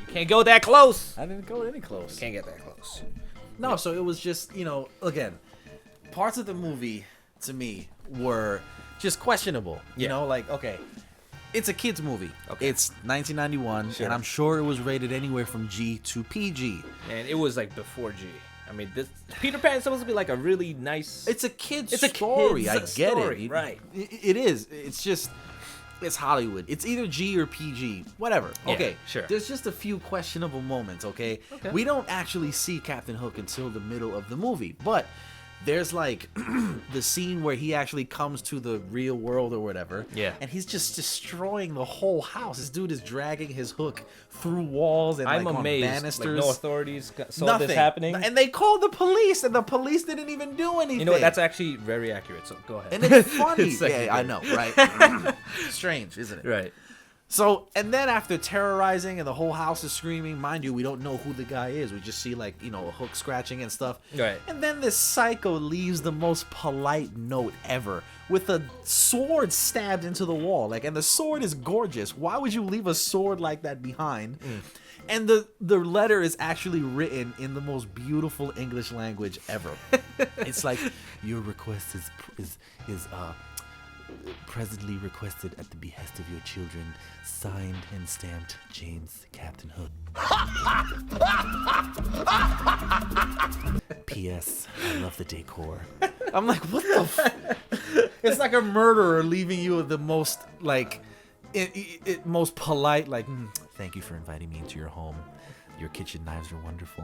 You can't go that close. I didn't go any close. You can't get that close. No, so it was just, again, parts of the movie to me were just questionable. You know, like, okay, it's a kid's movie. Okay. It's 1991, and I'm sure it was rated anywhere from G to PG. And it was like before G. I mean, this Peter Pan is supposed to be like a really nice. It's a kid's story. I get it. Right. It is. It's just. It's Hollywood. It's either G or PG. Whatever. Yeah, okay. Sure. There's just a few questionable moments, okay? We don't actually see Captain Hook until the middle of the movie. But there's like the scene where he actually comes to the real world or whatever. Yeah. And he's just destroying the whole house. This dude is dragging his hook through walls and I'm like amazed. on banisters. Like, no authorities saw Nothing. this happening. And they called the police, and the police didn't even do anything. You know what? That's actually very accurate. So go ahead. And it's funny. It's yeah, I know, right? Strange, isn't it? Right. So, and then after terrorizing and the whole house is screaming, mind you, we don't know who the guy is. We just see, like, a hook scratching and stuff. Right. And then this psycho leaves the most polite note ever with a sword stabbed into the wall. Like, and the sword is gorgeous. Why would you leave a sword like that behind? And the letter is actually written in the most beautiful English language ever. It's like, your request is presently requested at the behest of your children, signed and stamped James Captain Hook. P.S. I love the decor. I'm like, what the It's like a murderer leaving you with the most, like, most polite, like, thank you for inviting me into your home. Your kitchen knives are wonderful.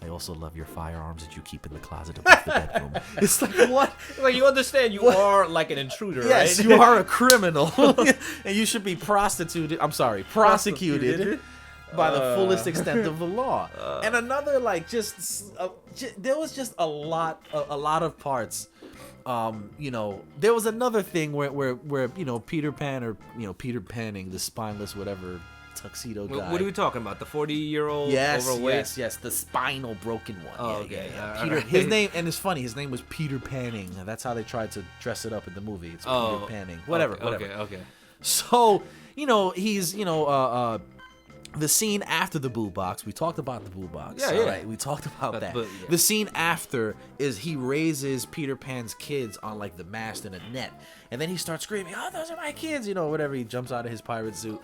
I also love your firearms that you keep in the closet above the bedroom. It's like, what? Like, you understand you are like an intruder, right? Yes, you are a criminal. And you should be prosecuted by the fullest extent of the law. And another, like, there was just a lot of parts. There was another thing where Peter Pan or Peter Panning, the spineless whatever tuxedo guy. What are we talking about? The 40-year-old overweight? Yes, the spinal broken one. Oh, okay. Peter, his name, and it's funny, his name was Peter Panning. That's how they tried to dress it up in the movie. It's Peter Panning. Whatever. Okay. So, he's, the scene after the boo box, we talked about the boo box. Yeah. Right? We talked about that. Yeah. The scene after is he raises Peter Pan's kids on, like, the mast in a net. And then he starts screaming, oh, those are my kids, whatever. He jumps out of his pirate suit.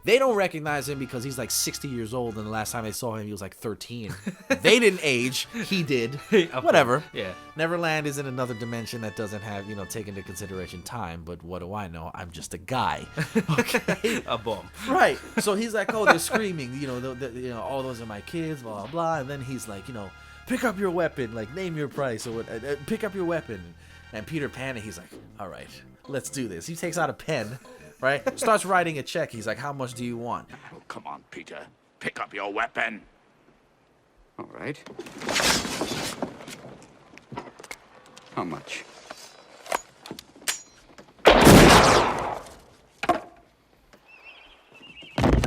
They don't recognize him because he's like 60 years old, and the last time they saw him, he was like 13. They didn't age. He did. Whatever. Yeah. Neverland is in another dimension that doesn't have, take into consideration time, but what do I know? I'm just a guy. Okay? A bum. Right. So he's like, oh, they're screaming, all those are my kids, blah, blah, blah. And then he's like, pick up your weapon, like, name your price, or pick up your weapon. And Peter Pan, he's like, all right, let's do this. He takes out a pen. Right? Starts writing a check. He's like, how much do you want? Oh, come on, Peter. Pick up your weapon. All right. How much?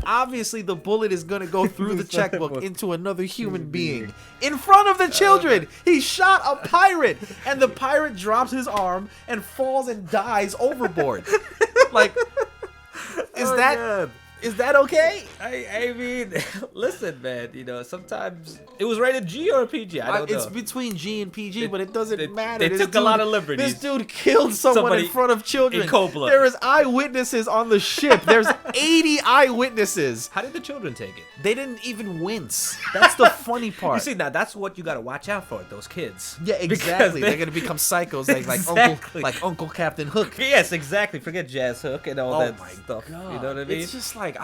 Obviously, the bullet is going to go through the checkbook into another human being. In front of the children, he shot a pirate, and the pirate drops his arm and falls and dies overboard. Like, is that okay? I mean, listen, man. Sometimes it was rated G or PG. I don't know. It's between G and PG, but it doesn't matter. They took a lot of liberties. This dude killed someone in front of children. In cold blood. There is eyewitnesses on the ship. There's 80 eyewitnesses. How did the children take it? They didn't even wince. That's the funny part. You see, now that's what you got to watch out for, those kids. Yeah, exactly. They're gonna become psychos, like Uncle Captain Hook. Yes, exactly. Forget Jazz Hook and all that stuff. God. You know what I mean? It's just like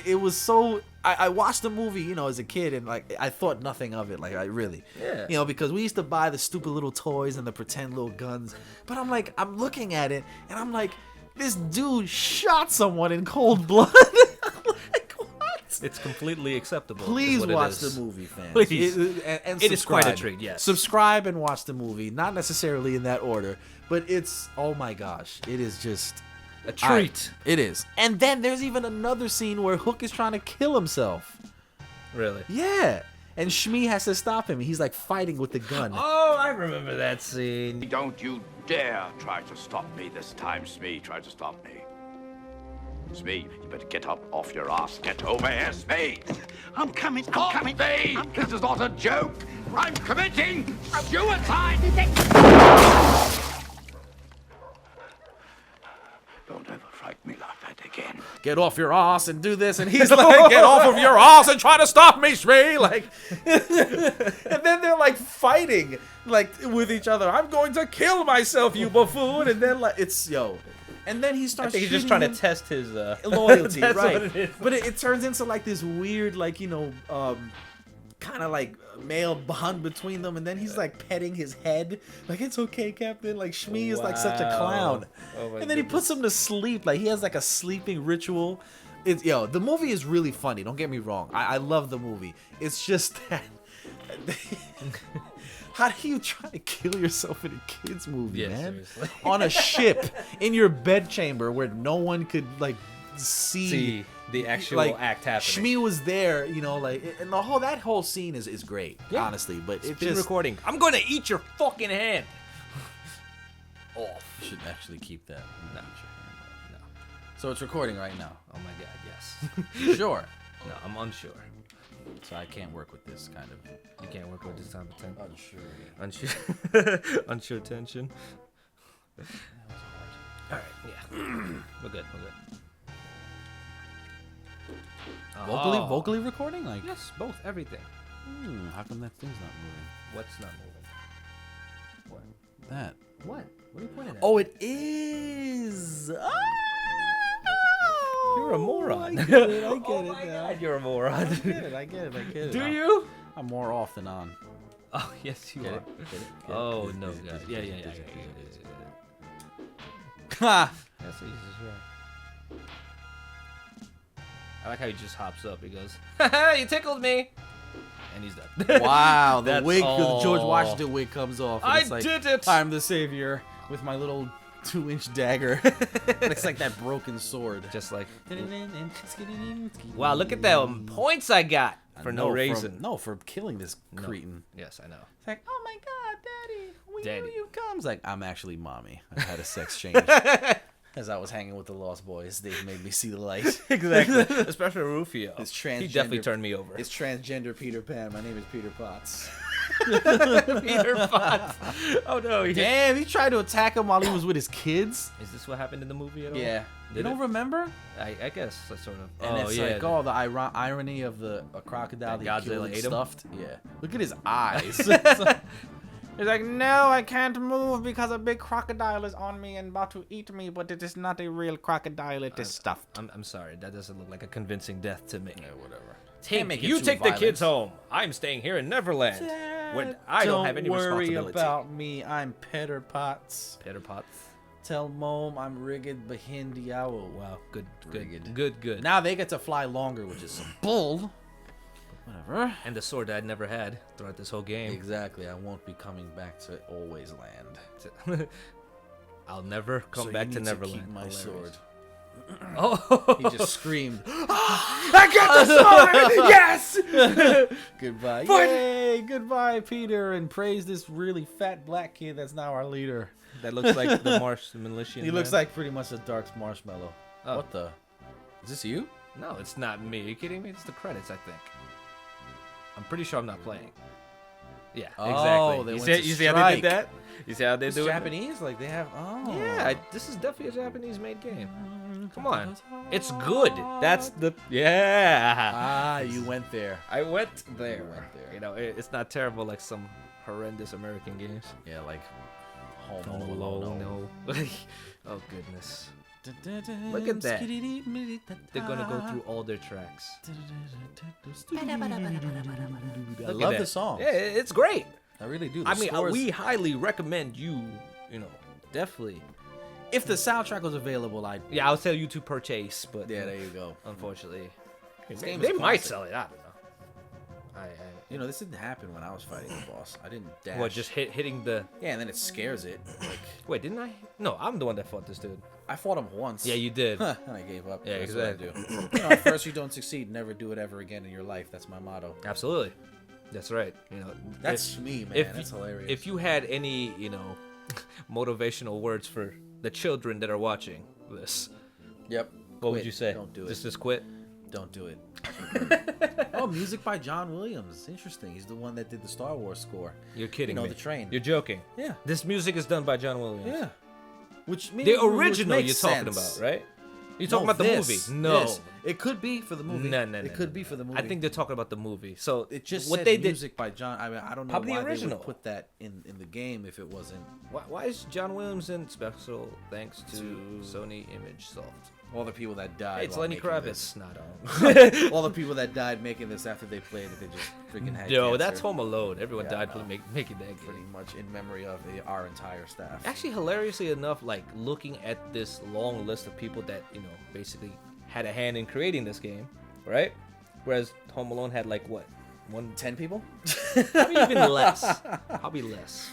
it was so. I watched the movie, as a kid, and like I thought nothing of it. Like I really, because we used to buy the stupid little toys and the pretend little guns. But I'm looking at it, and I'm like, this dude shot someone in cold blood. Like, what? It's completely acceptable. Please watch the movie, fans. Please. And it is quite a subscribe. treat. Yes. Subscribe and watch the movie. Not necessarily in that order, but it's, oh my gosh, it is just a treat. It is. And then there's even another scene where Hook is trying to kill himself. Really? Yeah. And Shmi has to stop him. He's like fighting with the gun. Oh, I remember that scene. Don't you dare try to stop me this time, Smee. Try to stop me. Smee, you better get up off your ass. Get over here, Smee. I'm coming. Smee! This is not a joke. I'm committing suicide. Don't ever frighten me like that again. Get off your ass and do this, and he's like, get off of your ass and try to stop me, Shmi! Like, and then they're like fighting, like with each other. I'm going to kill myself, you buffoon! And then like it's and then he I starts. think he's just trying to test his loyalty, that's right? what it is. But it turns into like this weird, like kind of like male bond between them, and then he's like petting his head, like it's okay, Captain. Like Shmi is like such a Wow. clown, Oh my and then he goodness. puts him to sleep. Like he has like a sleeping ritual. It's the movie is really funny. Don't get me wrong. I love the movie. It's just that. How do you try to kill yourself in a kids movie, Yeah, man? seriously. On a ship in your bedchamber where no one could like See the actual like, act happening. Shmi was there, like, and that whole scene is great, Yeah. honestly. But it Been just recording. I'm gonna eat your fucking hand. Off. you should actually keep that. No. No. So it's recording right now. Oh my god, yes. Sure. No, I'm unsure. So I can't work with this kind of. You can't work with this type of tension. Unsure. Unsure. Unsure tension. Alright, yeah. We're good, we're good. Oh. Vocally recording, like. Yes, both, everything. How come that thing's not moving? What's not moving? What? That. What? What are you pointing at? Oh, it is. You're a moron. I get it. I get Oh it my now. God, you're a moron. I get it. I get it. I get it. Do you? I'm more off than on. Oh, yes, you Get are. it? Get it? Oh, no, God. Yeah. Ha! That's what he's right. I like how he just hops up. He goes, you tickled me. And he's done. Wow, the That's wig, the all. George Washington wig comes off. and I it's like, did it. I'm the savior with my little 2-inch dagger. It's like that broken sword. Just like, wow, look at them points I got for no reason. For killing this cretin. Yes, I know. It's like, oh my god, daddy, we Daddy. knew you'd come. It's like, I'm actually mommy. I had a sex change. As I was hanging with the Lost Boys, they made me see the light. Exactly. Especially Rufio. This He definitely transgender- turned me over. It's transgender Peter Pan. My name is Peter Potts. Peter Potts. Oh no. He Damn, he tried to attack him while he was with his kids. Is this what happened in the movie at all? Yeah. You Did don't it? remember? I guess that's sort of. And oh it's yeah. like, oh, the irony of a crocodile That that he Godzilla killed and ate him? stuffed. Yeah. Look at his eyes. He's like, no, I can't move because a big crocodile is on me and about to eat me, but it is not a real crocodile, it is stuffed. I'm sorry. That doesn't look like a convincing death to me. Yeah, whatever. Take, make it you too take the violent. kids home. I'm staying here in Neverland. When I don't have any worry responsibility. about me, I'm Peter Potts. Peter Potts. Tell Mom I'm rigged behind the owl. Wow. Good. Rigged. Good. Now they get to fly longer, which is some bull. Whatever. And the sword that I'd never had throughout this whole game. Exactly. I won't be coming back to Always Land. I'll never come So back you to need Neverland. keep my Hilarious. sword. Oh. He just screamed. I got the sword! Yes! Goodbye. What? Yay! Goodbye, Peter, and praise this really fat black kid that's now our leader. That looks like the Marshmallow. He looks like pretty much a dark marshmallow. Oh. What the? Is this you? No, it's not me. Are you kidding me? It's the credits, I think. I'm pretty sure I'm not playing. Yeah, Oh, exactly. they You went see, to you see how they did strike. that? You see how they It's do it? Japanese? Like they have. Oh. Yeah, this is definitely a Japanese-made game. Come on, it's good. That's the yeah. Ah, you went there. I went there. went there. You know, it's not terrible like some horrendous American games. Yeah, like Home Oh Alone. no! Oh goodness! Look at that. They're gonna go through all their tracks. I Look at love that. the song. Yeah, it's great. I really do. The I mean, scores- we highly recommend you know, definitely. if the soundtrack was available, I'd. Yeah, I'll tell you to purchase, but Yeah, there you go. unfortunately, This they game is might classic. sell it. I don't know. You know, this didn't happen when I was fighting the boss. I didn't dash. What, just hitting the? Yeah, and then it scares it. Like Wait, didn't I? No, I'm the one that fought this dude. I fought him once. Yeah, you did. and I gave up. Yeah, That's exactly. What I do. You know, at first you don't succeed, never do it ever again in your life. That's my motto. Absolutely, that's right. You know, That's me, man. if That's hilarious. If you had any, you know, motivational words for the children that are watching this, Yep. What would Quit. you say? Don't do it. Just quit. Don't do it. Oh, music by John Williams. Interesting. He's the one that did the Star Wars score. You're kidding You know, me. the train. You're joking. Yeah. This music is done by John Williams. Yeah. Which means The original which you're makes talking sense. about, right? You're No, talking about the this, movie. No. this. It could be for the movie. No. It could be for the movie. I think they're talking about the movie. So it just what said they did. music by John. I mean, I don't know Probably why the they original. would put that in the game if it wasn't. Why is John Williams in special thanks to Sony Image Soft? All the people that died. It's while Lenny making Kravitz. this. Not All the people that died making this after they played it, they just freaking had No, cancer. that's Home Alone. Everyone Yeah, died I for know. making that Pretty game. much in memory of our entire staff. Actually, hilariously enough, like looking at this long list of people that basically had a hand in creating this game, right? Whereas Home Alone had like what, 10 people? Probably even less. Probably less.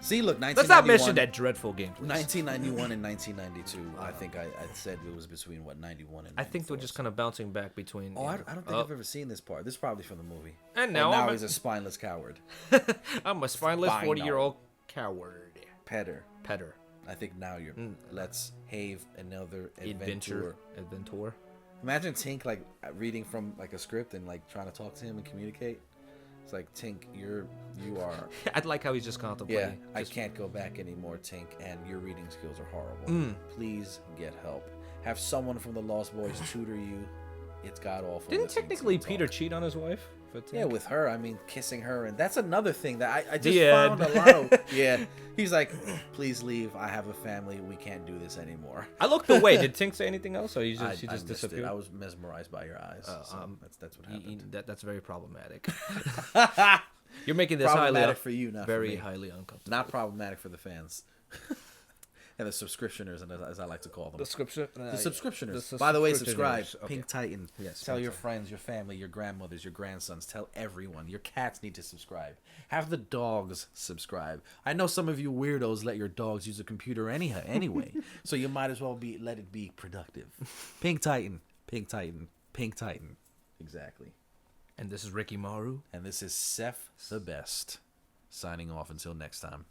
See, look, 1991. Let's not mention that dreadful game. Please. 1991 and 1992. I think I said it was between 91 and. I think they're just kind of bouncing back between. Oh, I don't think I've ever seen this part. This is probably from the movie. And now now I'm he's a spineless coward. I'm a spineless Spinal. 40-year-old coward. Petter. Petter. I think now you're. Let's have another Adventure. adventure. Imagine Tink like reading from like a script and like trying to talk to him and communicate. It's like, Tink, you are. I'd like how he's just contemplating. Yeah, I can't go back anymore, Tink, and your reading skills are horrible. Please get help. Have someone from the Lost Boys tutor you. It's god awful. Didn't listening to technically them Peter talk. cheat on his wife? For Tink? Yeah, with her. I mean, kissing her, and that's another thing that I just The found end. a lot of. Yeah, he's like, please leave. I have a family. We can't do this anymore. I looked away. Did Tink say anything else, or she I just missed disappeared? it. I was mesmerized by your eyes. So that's what happened. That's very problematic. You're making this Problematic for you, not very for me. highly uncomfortable. Not problematic for the fans. And the subscriptioners, and as I like to call them. The subscriptioners. the By the way, subscriptioners. subscribe. Okay. Pink Titan. Yes, Tell Pink your Titan. friends, your family, your grandmothers, your grandsons. Tell everyone. Your cats need to subscribe. Have the dogs subscribe. I know some of you weirdos let your dogs use a computer anyway. So you might as well let it be productive. Pink Titan. Pink Titan. Pink Titan. Exactly. And this is Rikkimaru. And this is Seph the Best. Signing off until next time.